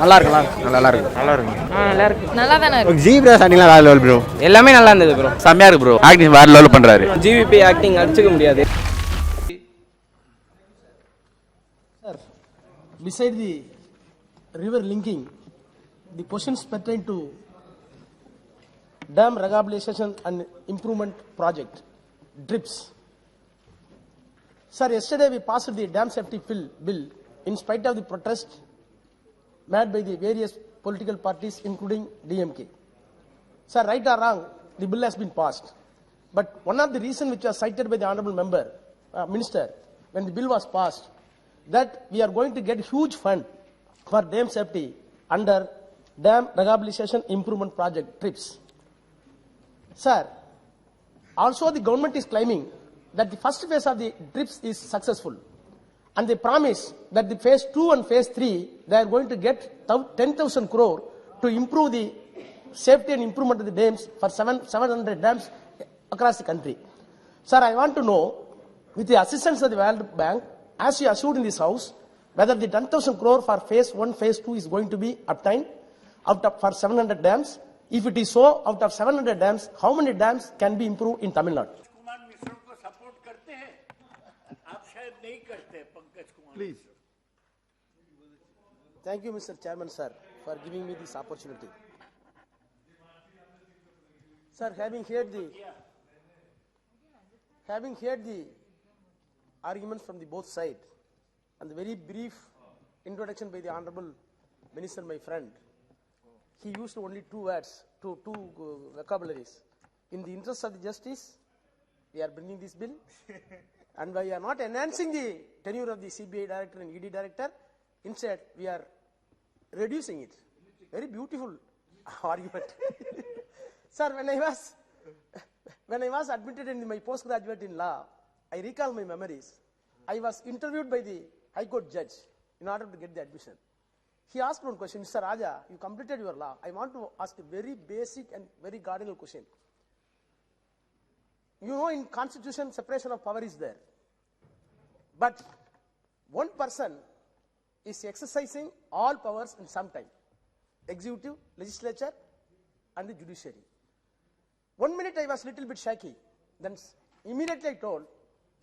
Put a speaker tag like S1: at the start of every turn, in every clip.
S1: நல்லா இருக்கு நல்லா இருக்கு
S2: நல்லா இருக்கு. நல்லா தானே இருக்கு.
S1: ஜிபி ஆக்டிங்லாம் வேற லெவல் ப்ரோ.
S2: எல்லாமே நல்லா இருந்தது ப்ரோ.
S1: செம்மையா இருக்கு ப்ரோ. ஆக்டிங் வேற லெவல் பண்றாரு.
S2: ஜிவிபி ஆக்டிங் அடிச்சுக்க முடியாது.
S3: Sir, beside the river linking, the questions pertain to dam rehabilitation and improvement project, DRIPS. Sir, yesterday we passed the dam safety bill in spite of the protest made by the various political parties including DMK. Sir, right or wrong, the bill has been passed. But one of the reasons which was cited by the honorable member, minister, when the bill was passed, that we are going to get huge fund for dam safety under dam rehabilitation improvement project, TRIPS. Sir, also the government is claiming that the first phase of the TRIPS is successful, and they promise that the phase 2 and phase 3 they are going to get 10,000 crore to improve the safety and improvement of the dams for 700 dams across the country. Sir, I want to know, with the assistance of the World Bank, as you assured in this house, whether the 10,000 crore for phase 1, phase 2 is going to be obtained for 700 dams. If it is so, out of 700 dams, how many dams can be improved in Tamil Nadu?
S4: Kumar Mishra को support करते हैं, आप शायद नहीं करते Pankaj Kumar. Please.
S3: Thank you, Mr. Chairman, sir, for giving me this opportunity. Sir, having heard the arguments from the both sides and the very brief introduction by the honorable minister, my friend, he used only two words, two vocabularies. In the interest of the justice, we are bringing this bill, and we are not enhancing the tenure of the CBI director and ED director. Instead, we are reducing it. Very beautiful argument. Sir, when I was admitted in my postgraduate in law, I recall my memories. I was interviewed by the High Court judge in order to get the admission. He asked one question, Mr. Raja, you completed your law. I want to ask a very basic and very cardinal question. You know, in Constitution, separation of power is there. But one person is exercising all powers in some time. Executive, legislature, and the judiciary. 1 minute I was a little bit shaky. Then immediately I told,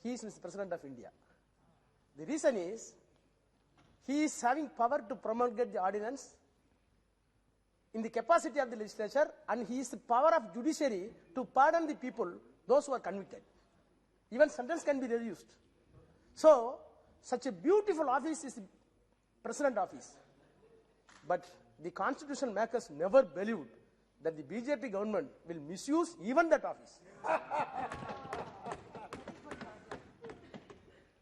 S3: he is Mr. President of India. The reason is, he is having power to promulgate the ordinance in the capacity of the legislature, and he is the power of judiciary to pardon the people, those who are convicted. Even sentence can be reduced. So, such a beautiful office is the President office. But the constitution makers never believed that the BJP government will misuse even that office.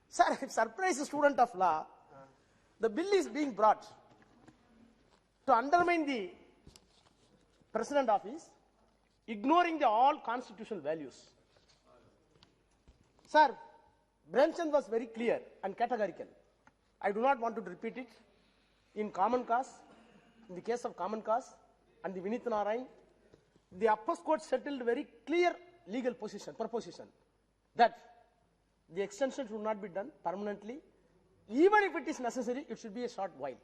S3: Sir, I surprised a student of law. The bill is being brought to undermine the President office, ignoring the all constitutional values. Sir, Premchand was very clear and categorical. I do not want to repeat it. In common cause, in the case of common cause and the Vinith Narayan, the upper court settled very clear legal proposition that the extension should not be done permanently. Even if it is necessary, it should be a short while.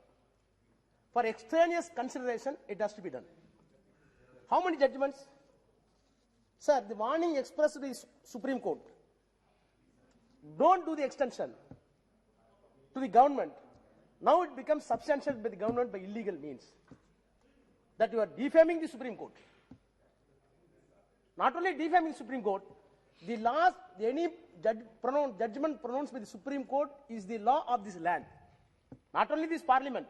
S3: For extraneous consideration, it has to be done. How many judgments? Sir, the warning expressed to the Supreme Court. Don't do the extension to the government. Now it becomes substantiated by the government by illegal means. That you are defaming the Supreme Court. Not only defaming the Supreme Court, any judgment pronounced by the Supreme Court is the law of this land. Not only this parliament.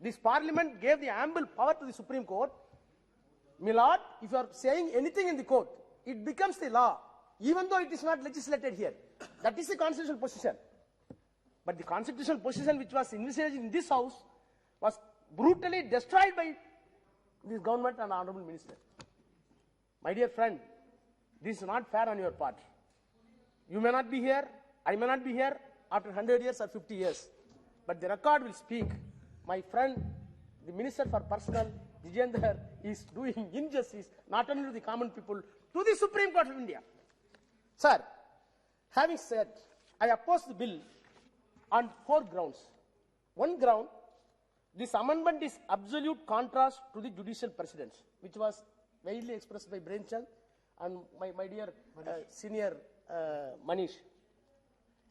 S3: This parliament gave the ample power to the Supreme Court. My lord, if you are saying anything in the court, it becomes the law, even though it is not legislated here. That is the constitutional position. But the constitutional position which was envisaged in this house was brutally destroyed by this government and honorable minister. My dear friend, this is not fair on your part. You may not be here, I may not be here after 100 years or 50 years. But the record will speak. My friend, the Minister for Personnel, Vijayendra, is doing injustice not only to the common people, to the Supreme Court of India. Sir, having said, I oppose the bill on 4 grounds. One ground, This amendment is absolute contrast to the judicial precedents, which was widely expressed by Brainchand and my dear senior Manish.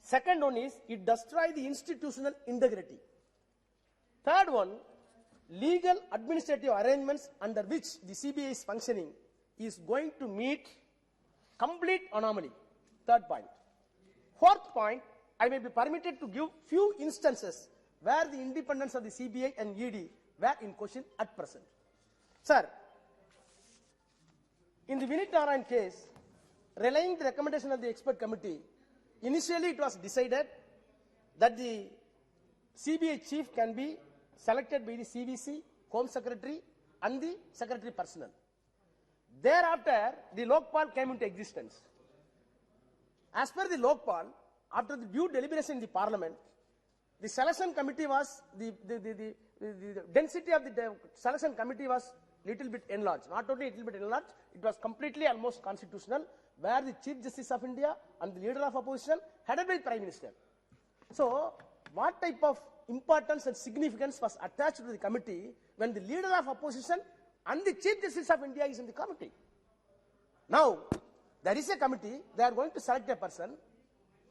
S3: Second one is, it destroys the institutional integrity. Third one, legal administrative arrangements under which the CBI is functioning is going to meet complete anomaly. Third point. Fourth point, I may be permitted to give few instances where the independence of the CBI and ED were in question at present. Sir, in the Vinit Narayan case, relying the recommendation of the expert committee, initially it was decided that the CBI chief can be selected by the CVC, Home Secretary and the Secretary Personnel. Thereafter, the Lokpal came into existence. As per the Lokpal, after the due deliberation in the Parliament, the selection committee was, the density of the selection committee was little bit enlarged. Not only little bit enlarged, it was completely almost constitutional, where the Chief Justice of India and the leader of opposition headed by Prime Minister. So, what type of importance and significance was attached to the committee when the leader of opposition and the Chief Justice of India is in the committee? Now, there is a committee, they are going to select a person.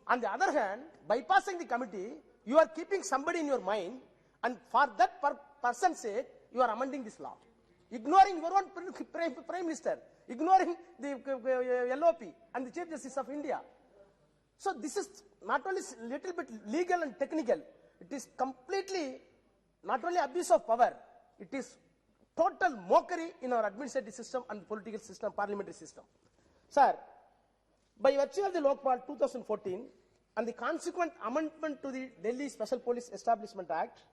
S3: On the other hand, bypassing the committee, you are keeping somebody in your mind, and for that person's sake, you are amending this law. Ignoring your own Prime Minister, ignoring the LOP and the Chief Justice of India. So this is not only little bit legal and technical, it is completely not only abuse of power, it is total mockery in our administrative system and political system, parliamentary system. Sir, by virtue of the Lokpal 2014 and the consequent amendment to the Delhi Special Police Establishment Act,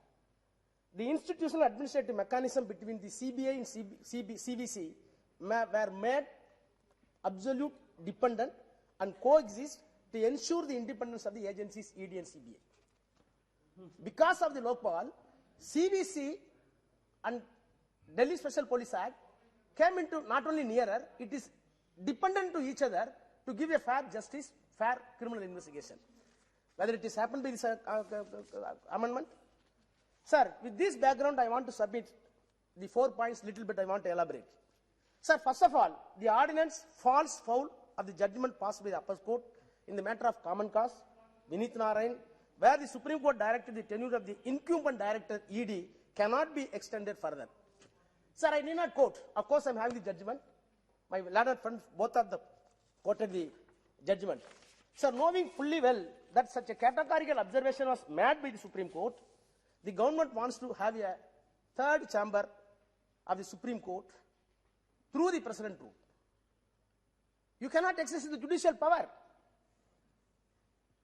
S3: the institutional administrative mechanism between the CBI and CVC were made absolute dependent and coexist to ensure the independence of the agencies ED and CBI. Because of the Lokpal, CVC and Delhi Special Police Act came into not only nearer, it is dependent to each other to give a fair justice, fair criminal investigation. Whether it is happened by this amendment. Sir, with this background, I want to submit the 4 points little bit I want to elaborate. Sir, first of all, the ordinance falls foul of the judgment passed by the upper court in the matter of common cause, Vinit Narayan, where the Supreme Court directed the tenure of the incumbent director ED cannot be extended further. Sir, I need not quote. Of course, I am having the judgment. My learned friends, both of them quoted the judgment. Sir, knowing fully well that such a categorical observation was made by the Supreme Court, the government wants to have a third chamber of the Supreme Court through the President route. You cannot exercise the judicial power.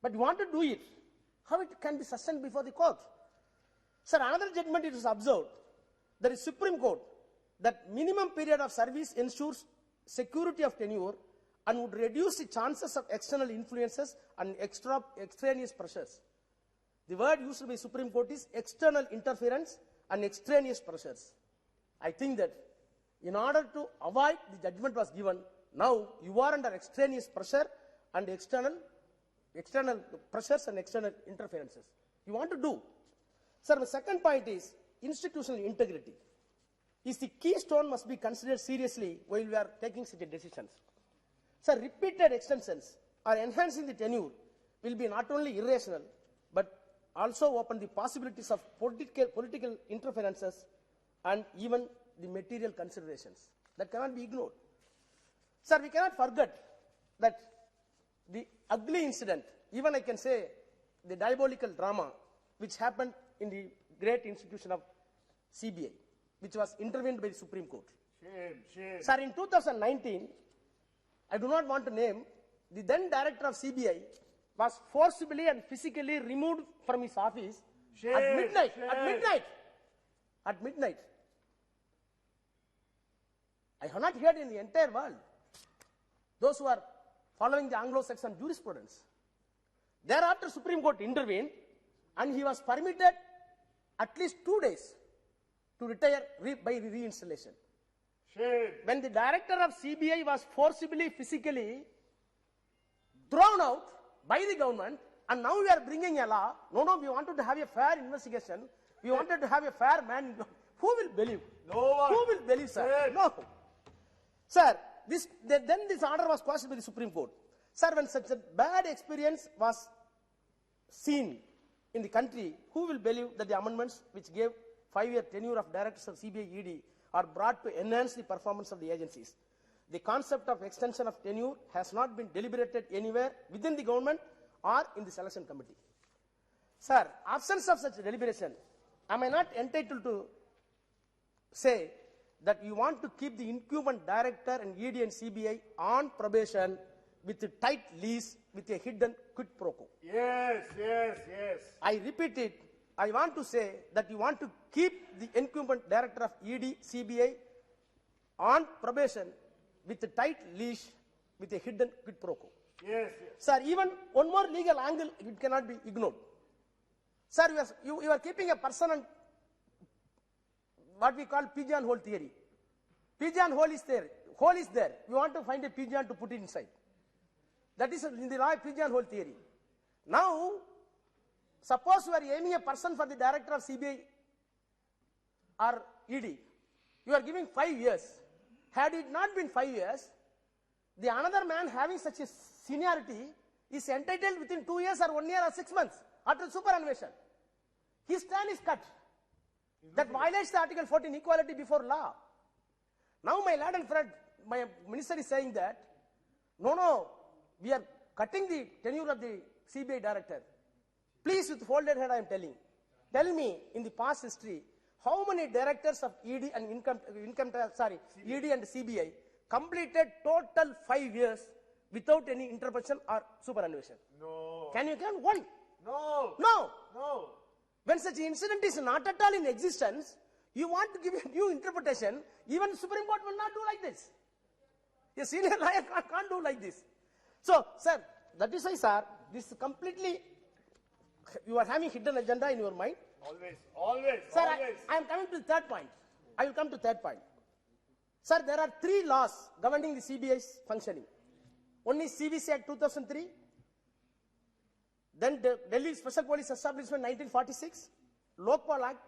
S3: But you want to do it. How it can be sustained before the court? Sir, another judgment it is observed that the Supreme Court that minimum period of service ensures security of tenure and would reduce the chances of external influences and extraneous pressures. The word used by Supreme Court is external interference and extraneous pressures. I think that in order to avoid the judgment was given, now you are under extraneous pressure and external pressures and external interferences. You want to do. Sir, the second point is institutional integrity. Is the keystone must be considered seriously while we are taking such decisions. Sir, repeated extensions or enhancing the tenure will be not only irrational, but also open the possibilities of political interferences and even the material considerations. That cannot be ignored. Sir, we cannot forget that the ugly incident, even I can say the diabolical drama, which happened in the great institution of CBI, which was intervened by the Supreme Court.
S4: Shame.
S3: Sir, in 2019, I do not want to name, the then director of CBI was forcibly and physically removed from his office at midnight. At midnight. I have not heard in the entire world. Those who are following the Anglo-Saxon jurisprudence. Thereafter, Supreme Court intervened and he was permitted at least 2 days to retire by reinstallation.
S4: Shame.
S3: When the director of CBI was forcibly, physically thrown out by the government, and now we are bringing a law, no, we wanted to have a fair investigation, We wanted to have a fair man. Who will believe?
S4: No one.
S3: Who will believe, sir?
S4: Yes.
S3: No. Sir, then this order was quashed by the Supreme Court. Sir, when such a bad experience was seen in the country, who will believe that the amendments which gave 5-year tenure of directors of CBI ED are brought to enhance the performance of the agencies? The concept of extension of tenure has not been deliberated anywhere within the government or in the selection committee. Sir, absence of such deliberation, am I not entitled to say that you want to keep the incumbent director and ED and CBI on probation with a tight leash with a hidden quid pro quo?
S4: Yes, yes, yes.
S3: I repeat it. I want to say that you want to keep the incumbent director of ED, CBI on probation with a tight leash with a hidden quid pro quo.
S4: Yes, yes.
S3: Sir, even one more legal angle, it cannot be ignored. Sir, you are keeping a person on what we call pigeon hole theory. Pigeon hole is there. Hole is there. You want to find a pigeon to put it inside. That is in the law of pigeon hole theory. Now, suppose you are aiming a person for the director of CBI or ED. You are giving 5 years. Had it not been 5 years, the another man having such a seniority is entitled within 2 years or 1 year or 6 months after superannuation. His term is cut. That violates the Article 14, equality before law. Now my lad and friend, my minister is saying that, no, we are cutting the tenure of the CBI director. Please, with folded head, I am telling. Tell me, in the past history, how many directors of ED and ED and CBI completed total 5 years without any intervention or superannuation?
S4: No.
S3: Can you count one?
S4: No.
S3: No.
S4: No.
S3: When such incident is not at all in existence, you want to give a new interpretation, even the Supreme Court will not do like this. A senior lawyer can't do like this. So, sir, that is why, sir, this is completely, you are having hidden agenda in your mind.
S4: Always, always,
S3: Sir,
S4: always.
S3: I am coming to the third point. I will come to third point. Sir, there are 3 laws governing the CBI's functioning. One is CVC Act 2003, then the Delhi Special Police Establishment 1946, Lokpal Act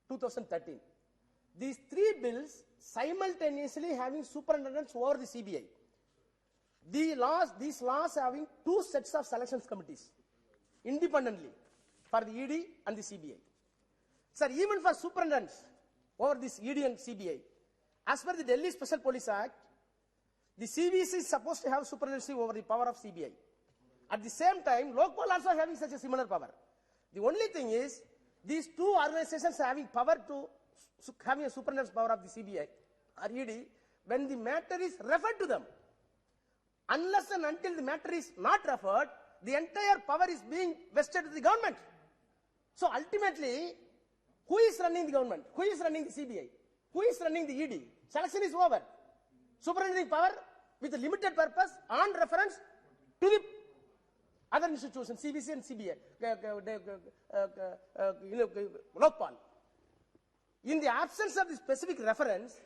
S3: 2013. These 3 bills simultaneously having superintendents over the CBI. These laws having 2 sets of selections committees independently for the ED and the CBI. Sir, even for superintendents over this ED and CBI, as per the Delhi Special Police Act, the CVC is supposed to have superintendency over the power of CBI. At the same time, Lokpal also having such a similar power. The only thing is, these 2 organizations having power to having a superintendent's power of the CBI or ED, when the matter is referred to them, unless and until the matter is not referred, the entire power is being vested to the government. So ultimately, who is running the government? Who is running the CBI? Who is running the ED? Selection is over. Superintending power with a limited purpose on reference to the other institutions, CVC and CBI, Lokpal. In the absence of the specific reference,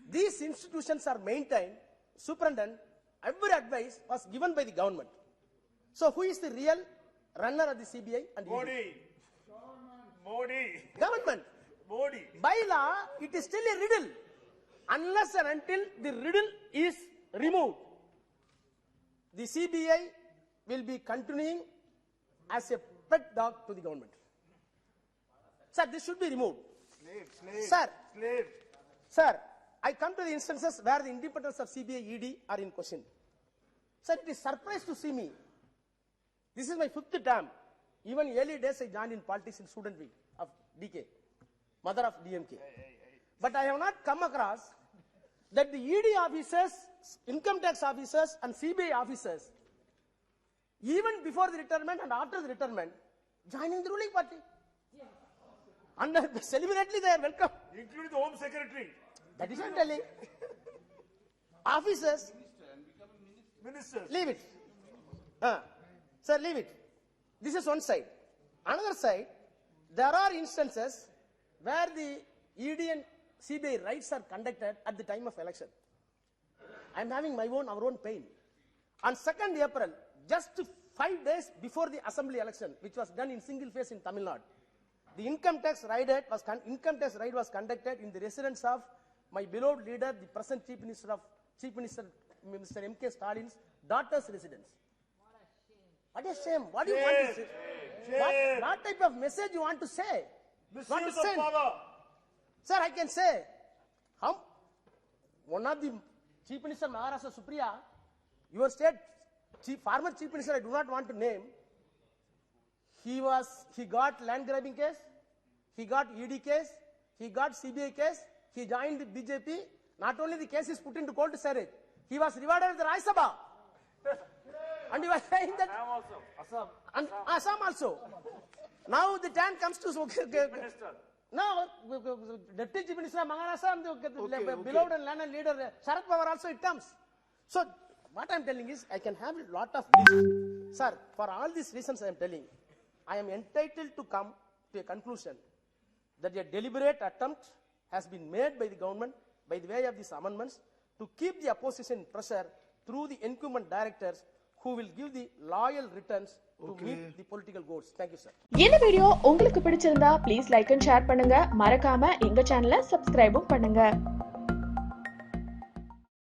S3: these institutions are maintained, superintendent, every advice was given by the government. So who is the real runner of the CBI and ED?
S4: Modi. Modi.
S3: Government.
S4: Modi.
S3: By law, it is still a riddle. Unless and until the riddle is removed, the CBI will be continuing as a pet dog to the government. Sir, this should be removed.
S4: Slave.
S3: Sir.
S4: Slave.
S3: Sir, I come to the instances where the independence of CBI, ED are in question. Sir, it is surprise to see me. This is my 5th term. Even early days I joined in politics in student wing of DK, mother of DMK. But I have not come across that the ED officers, income tax officers and CBI officers, even before the retirement and after the retirement, joining the ruling party. And celebrately they are welcome.
S4: Including the Home Secretary.
S3: That is what I am telling. Officers,
S4: Minister.
S3: leave it. Sir, leave it. This is one side. Another side, there are instances where the ED and CBI raids are conducted at the time of election. I am having our own pain. On 2nd April, just 5 days before the assembly election, which was done in single phase in Tamil Nadu, The income tax raid was conducted in the residence of my beloved leader, the present Chief Minister, Mr. M.K. Stalin's daughter's residence. What a shame. What do you want to say? What type of message you want to say? Want to send? Sir, I can say, one of the Chief Minister Maharashtra Supriya, your state former Chief Minister, I do not want to name, he got land grabbing case, he got ED case, he got CBI case, he joined the BJP. Not only the case is put into cold storage, he was rewarded with the Rajya Sabha. And he was saying that Assam also. Now the time comes to now Deputy Chief Minister Maharashtra, beloved and land leader Sharad Pawar also it comes. So what I am telling is I can have a lot of reasons. Sir, for all these reasons I am telling, I am entitled to come to a conclusion that a deliberate attempt has been made by the government by the way of these amendments to keep the opposition pressure through the incumbent directors who will give the loyal returns to meet the political goals. Thank you, sir.
S5: இந்த video உங்களுக்கு பிடிச்சிருந்தா please like and share பண்ணுங்க. மறக்காம எங்க சேனலை சப்ஸ்கிரைபும் பண்ணுங்க.